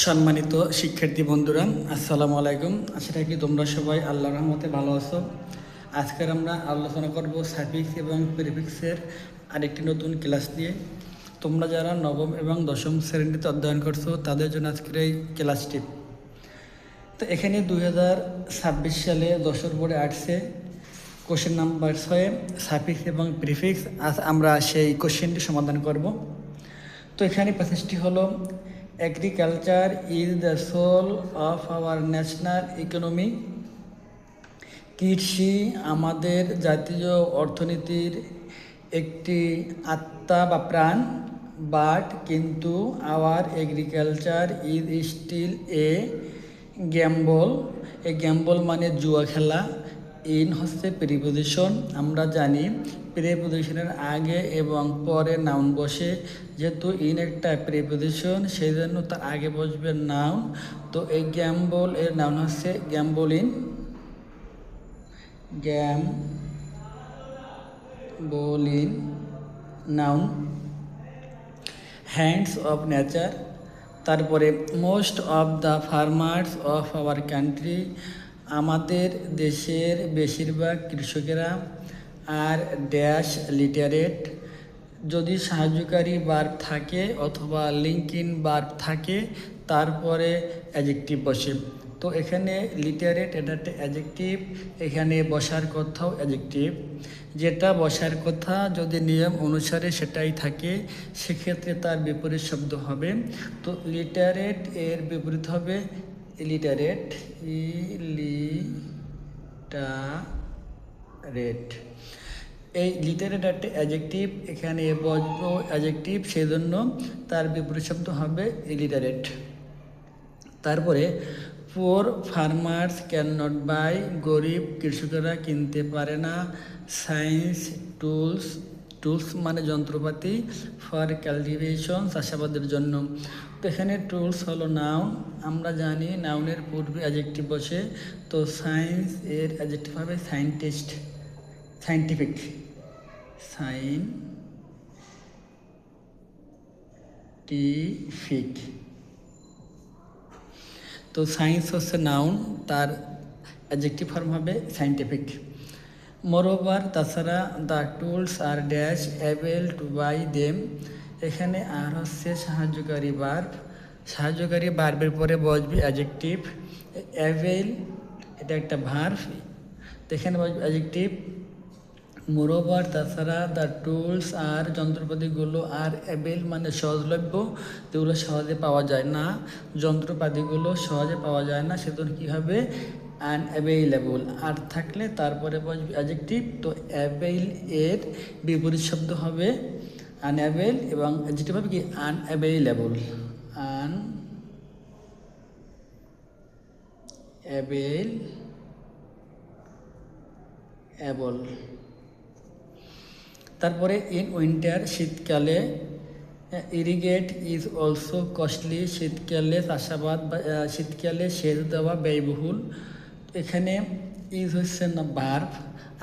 সম্মানিত শিক্ষার্থী বন্ধুরা, আসসালামু আলাইকুম। আশা রাখি তোমরা সবাই আল্লাহর রহমতে ভালো আছো। আজকের আমরা আলোচনা করব সাফিক্স এবং প্রিফিক্সের আরেকটি নতুন ক্লাস নিয়ে। তোমরা যারা নবম এবং দশম শ্রেণীতে অধ্যয়ন করছো তাদের জন্য আজকের এই ক্লাসটি। তো এখানে 2026 সালে 10 বোর্ডে আসছে কোশ্চেন নাম্বার 6 সাফিক্স এবং প্রিফিক্স। আজ আমরা সেই কোশ্চেনটি সমাধান করব। তো এখানে প্যাসেজটি হলো, agriculture is the soul of our national economy. কৃষি আমাদের জাতীয় অর্থনীতির একটি আত্মা বা প্রাণ। বাট কিন্তু our agriculture is still a gamble. A gamble মানে জুয়া খেলা। ইন হচ্ছে প্রিপোজিশন। আমরা জানি প্রিপোজিশনের আগে এবং পরে নাউন বসে। যেহেতু ইন একটা প্রিপোজিশন, সেই জন্য তার আগে বসবে নাউন। তো এই গ্যাম্বল এর নাউন হচ্ছে gambling. Gambling noun. Hands of nature. তারপরে most of the farmers of our country. আমাদের দেশের বেশিরভাগ কৃষকেরা আর ড্যাশ লিটারেট। যদি সাহায্যকারী ভার্ব থাকে অথবা লিঙ্কিং ভার্ব থাকে তারপরে অ্যাডজেক্টিভ বসে। তো এখানে লিটারেট এটা একটা অ্যাডজেক্টিভ, এখানে বসার কথাও অ্যাডজেক্টিভ। যেটা বসার কথা যদি নিয়ম অনুসারে সেটাই থাকে, সেক্ষেত্রে তার বিপরীত শব্দ হবে। তো লিটারেট এর বিপরীত হবে ইলিটারেট। ইলিটারেট। এই লিটারেট একটা অ্যাডজেক্টিভ, এখানে বসবো অ্যাডজেক্টিভ, সেই জন্য তার বিপরীত শব্দ হবে ইলিটারেট। তারপরে poor farmers can not buy. গরিব কৃষকেরা কিনতে পারে না। Science tools. টুলস মানে যন্ত্রপাতি। ফর কাল্টিভেশন চাষাবাদের জন্য। তো এখানে টুলস হলো নাউন। আমরা জানি নাউনের পূর্বে অ্যাডজেক্টিভ বসে। তো সায়েন্স এর অ্যাডজেক্টিভ হবে সায়েন্টিস্ট, সায়েন্টিফিক। সায়েন্টিফিক। তো সায়েন্স হচ্ছে নাউন, তার অ্যাডজেক্টিভ ফর্ম হবে সায়েন্টিফিক। মোরওভার তাছাড়া the tools are dash able to buy them. এখানে আর হচ্ছে সাহায্যকারী ভার্ব। সাহায্যকারী ভার্বের পরে বসবে অ্যাডজেক্টিভ। অ্যাভেল এটা একটা ভার্ব, তো এখানে বসবে অ্যাডজেক্টিভ। মোরওভার তাছাড়া দ্য টুলস আর যন্ত্রপাতিগুলো আর অ্যাবেল মানে সহজলভ্য, যেগুলো সহজে পাওয়া যায় না। যন্ত্রপাতিগুলো সহজে পাওয়া যায় না, সেজন্য কী হবে আনঅ্যাভেইলেবল। আর থাকলে তারপরে বসবে অ্যাডজেক্টিভ। তো অ্যাভেইল এর বিপরীত শব্দ হবে আনঅ্যাভেল এবং অ্যাডজেক্টিভ হবে কি আনঅ্যাভেইলেবল। আনঅ্যাভেইলেবল। তারপরে ইন উইন্টার শীতকালে। Irrigate is also costly. শীতকালে চাষাবাদ বা শীতকালে সেচ দেওয়া ব্যয়বহুল। এখানে ইজ হচ্ছে না ভার্ব।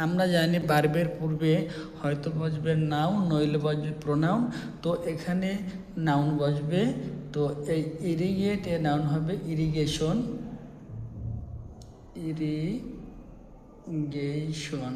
আমরা জানি ভার্বের পূর্বে হয়তো বসবে নাউন নইলে বসবে প্রোনাউন। তো এখানে নাউন বসবে। তো এই ইরিগেট এর নাউন হবে ইরিগেশন। ইরিগেশন।